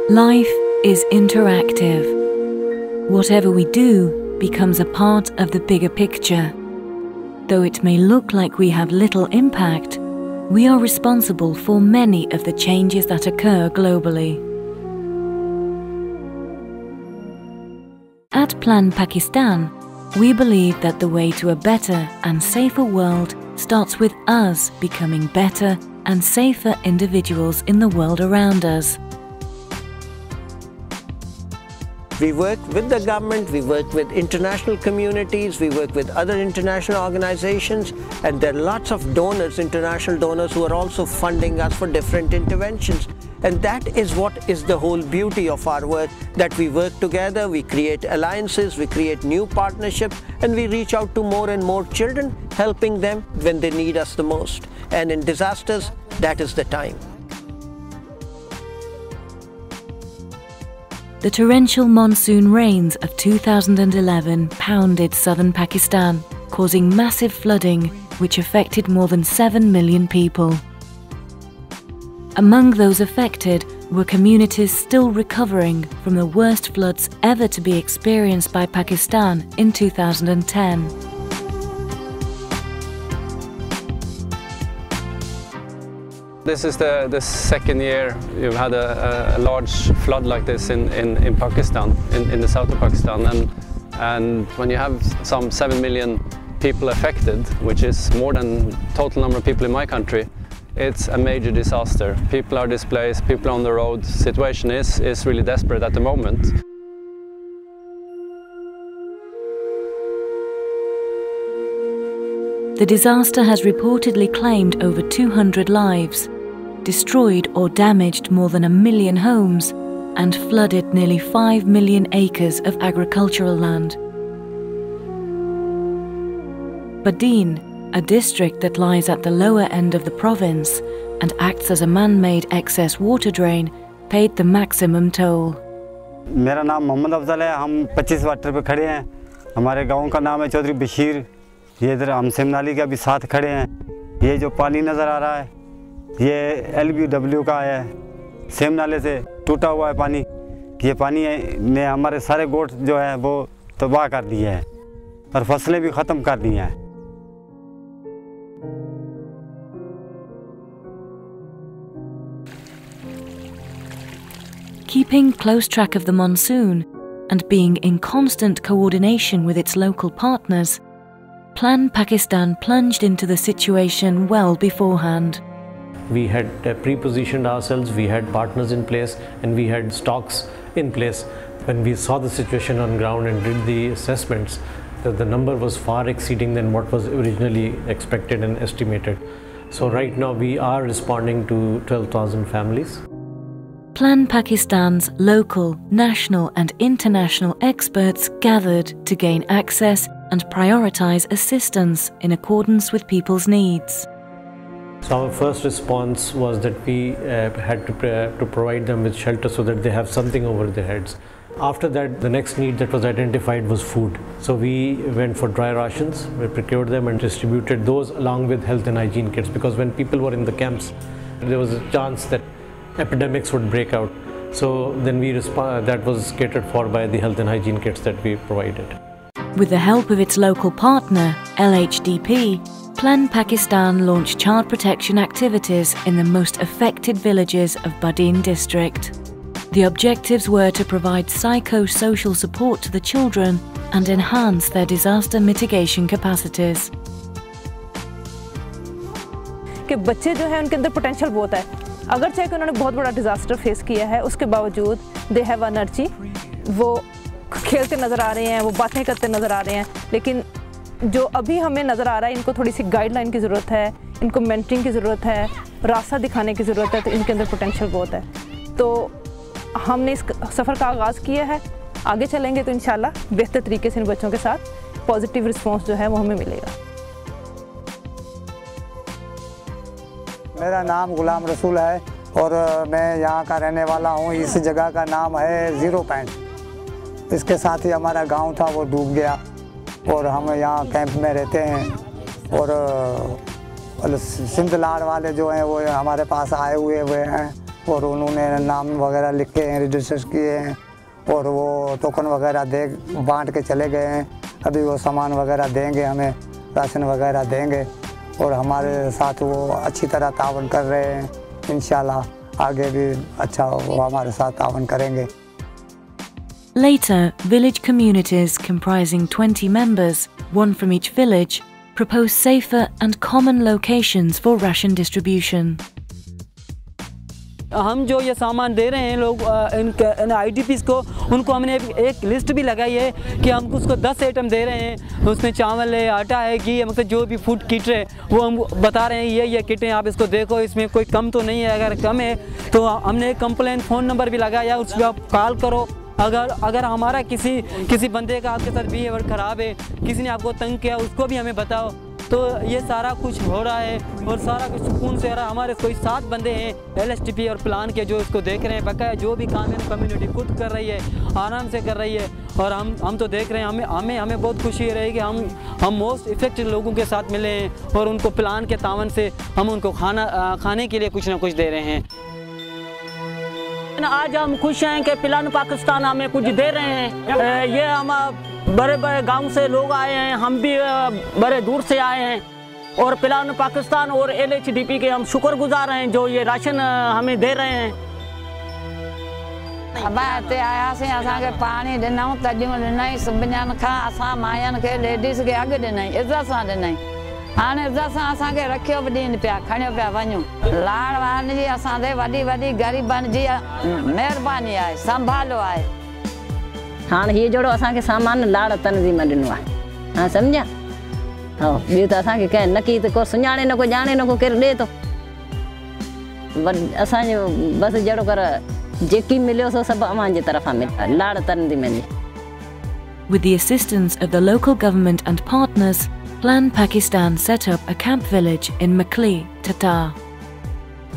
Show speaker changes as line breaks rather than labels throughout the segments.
Life is interactive. Whatever we do becomes a part of the bigger picture. Though it may look like we have little impact, we are responsible for many of the changes that occur globally. At Plan Pakistan, we believe that the way to a better and safer world starts with us becoming better and safer individuals in the world around us.
We work with the government, we work with international communities, we work with other international organizations, and there are lots of donors, international donors, who are also funding us for different interventions. And that is what is the whole beauty of our work, that we work together, we create alliances, we create new partnerships, and we reach out to more and more children, helping them when they need us the most. And in disasters, that is the time.
The torrential monsoon rains of 2011 pounded southern Pakistan, causing massive flooding, which affected more than 7 million people. Among those affected were communities still recovering from the worst floods ever to be experienced by Pakistan in 2010.
This is the second year you've had a large flood like this in Pakistan, in the south of Pakistan. And when you have some 7 million people affected, which is more than total number of people in my country, it's a major disaster. People are displaced, people are on the road. The situation is really desperate at the moment.
The disaster has reportedly claimed over 200 lives, destroyed or damaged more than 1 million homes, and flooded nearly 5 million acres of agricultural land. Badin, a district that lies at the lower end of the province and acts as a man-made excess water drain, paid the maximum toll.
मेरा नाम मोहम्मद अफजल है। हम 25 water पे खड़े हैं। हमारे गांव का नाम है चौधरी बशीर। ये इधर हम सिम नाली के अभी साथ खड़े हैं। ये जो पानी नज़र आ रहा है, ये LBW का है। सिम नाले से टूटा हुआ है पानी। ये पानी ने हमारे सारे गोट जो है वो तबाह कर दिए हैं और फसलें भी ख़त्म कर दी हैं।
Keeping close track of the monsoon and being in constant coordination with its local partners, Plan Pakistan plunged into the situation well beforehand.
We had pre-positioned ourselves, we had partners in place, and we had stocks in place. When we saw the situation on ground and did the assessments, the number was far exceeding than what was originally expected and estimated. So right now we are responding to 12,000 families.
Plan Pakistan's local, national and international experts gathered to gain access and prioritize assistance in accordance with people's needs.
So our first response was that we had to provide them with shelter so that they have something over their heads. After that, the next need that was identified was food. So we went for dry rations, we procured them and distributed those along with health and hygiene kits, because when people were in the camps, there was a chance that epidemics would break out. So then that was catered for by the health and hygiene kits that we provided.
With the help of its local partner, LHDP, Plan Pakistan launched child protection activities in the most affected villages of Badin district. The objectives were to provide psycho-social support to the children and enhance their disaster mitigation capacities.
कि बच्चे जो हैं उनके अंदर potential बहुत है, अगर चाहे कि उन्होंने बहुत बड़ा डिजास्टर फेस किया है, उसके बावजूद दे हैव एनर्जी, वो खेलते नज़र आ रहे हैं, वो बातें करते नज़र आ रहे हैं। लेकिन जो अभी हमें नज़र आ रहा है, इनको थोड़ी सी गाइडलाइन की ज़रूरत है, इनको मेंटरिंग की ज़रूरत है, रास्ता दिखाने की ज़रूरत है, तो इनके अंदर पोटेंशियल बहुत है। तो हमने इस सफ़र का आगाज़ किया है, आगे चलेंगे तो इंशाल्लाह बेहतर तरीके से इन बच्चों के साथ पॉजिटिव रिस्पॉन्स जो है वो हमें मिलेगा।
मेरा नाम गुलाम रसूल है और मैं यहाँ का रहने वाला हूँ। इस जगह का नाम है 0 पॉइंट। इसके साथ ही हमारा गांव था वो डूब गया और हम यहाँ कैंप में रहते हैं। और सिंध लाड़ वाले जो हैं वो हमारे पास आए हुए हैं और उन्होंने नाम वगैरह लिखे हैं, रजिस्टर किए हैं और वो टोकन वगैरह दे बांट के चले गए हैं। अभी वो सामान वगैरह देंगे, हमें राशन वगैरह देंगे और हमारे साथ वो अच्छी तरह तावन कर रहे हैं। इंशाल्लाह आगे भी अच्छा वो हमारे साथ तावन करेंगे।
Later, village communities comprising 20 members, one from each village, propose safer and common locations for ration distribution.
हम जो ये सामान दे रहे हैं लोग इन IDPs को, उनको हमने एक लिस्ट भी लगाई है कि हम उसको 10 आइटम दे रहे हैं। उसमें चावल है, आटा है, घी है, मतलब जो भी फूड किट है वो हम बता रहे हैं ये किटें आप इसको देखो, इसमें कोई कम तो नहीं है। अगर कम है तो हमने एक कंप्लेंट फ़ोन नंबर भी लगाया, उस पर आप कॉल करो। अगर हमारा किसी बंदे का आपके साथ बिहेवियर ख़राब है, किसी ने आपको तंग किया, उसको भी हमें बताओ। तो ये सारा कुछ हो रहा है और सारा कुछ सुकून से हो रहा है। हमारे कोई 7 बंदे हैं LSTP और प्लान के जो इसको देख रहे हैं। बकाया जो भी काम है कम्युनिटी खुद कर रही है, आराम से कर रही है और हम तो देख रहे हैं। हमें बहुत खुशी रही कि हम मोस्ट इफेक्टिव लोगों के साथ मिले हैं और उनको प्लान के तावन से हम उनको खाने के लिए कुछ ना कुछ दे रहे हैं। आज हम खुश हैं कि प्लान पाकिस्तान हमें कुछ दे रहे हैं। ये हम बड़े बड़े गांव से लोग आए हैं, हम भी बड़े दूर से आए हैं और प्लान पाकिस्तान और LHDP के हम शुक्रगुजार हैं जो ये राशन हमें दे रहे हैं।
हिते आयासीं, असांखे पाणी ॾिनऊं, तॾियूं ॾिनई, सभिनीनि खां असां मायुनि खे लेडीज़ खे अॻु ॾिनई, इज़त सां ॾिनई। हाणे इज़त सां असांखे रखियो बि ॾींहं पिया, खणियो पिया वञूं। लाड़ वारनि जी असांजे वॾी वॾी ग़रीबनि जी महिरबानी आहे, संभालो आहे।
हाँ ये जोड़ो असांखे सामान लाड़ तनज़ीम ॾिनो आहे। हाँ सम्झा? हाँ ॿियो त असांखे कंहिं नकी त को सुञाणे न को ॼाणे न को केरु ॾे थो। असांजो बसि जहिड़ो कर जेकी मिलियो सो सभु अव्हांजे तरफ़ां मिलियो, लाड़ तनज़ीम जी।
With the assistance of the local government and partners, Plan Pakistan set up a camp village in Makli, Tatar.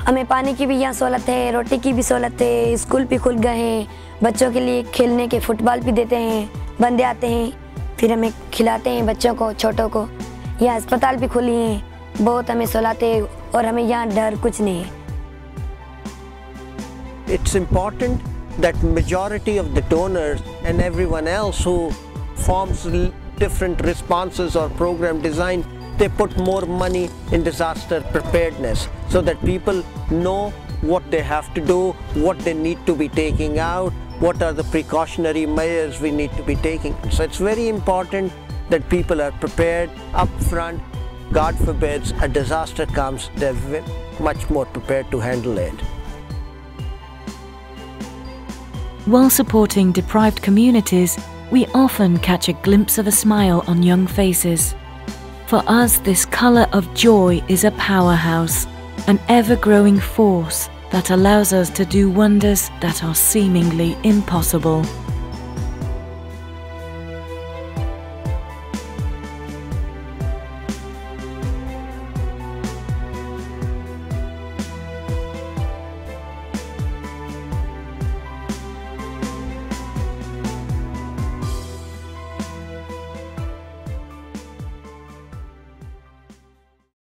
हमें पानी की भी यहाँ सहूलत है, रोटी की भी सहूलत है, स्कूल भी खुल गए हैं, बच्चों के लिए खेलने के फुटबॉल भी देते हैं, बंदे आते हैं फिर हमें खिलाते हैं बच्चों को, छोटों को। यहाँ अस्पताल भी खुली हैं, बहुत हमें सहूलत है और हमें यहाँ डर कुछ नहीं है।
It's important that majority of the donors and everyone else who forms different responses or program design, they put more money in disaster preparedness so that people know what they have to do, what they need to be taking out, what are the precautionary measures we need to be taking. So it's very important that people are prepared up front. God forbids a disaster comes, they're much more prepared to handle it.
While supporting deprived communities, we often catch a glimpse of a smile on young faces. For us, this colour of joy is a powerhouse, an ever-growing force that allows us to do wonders that are seemingly impossible.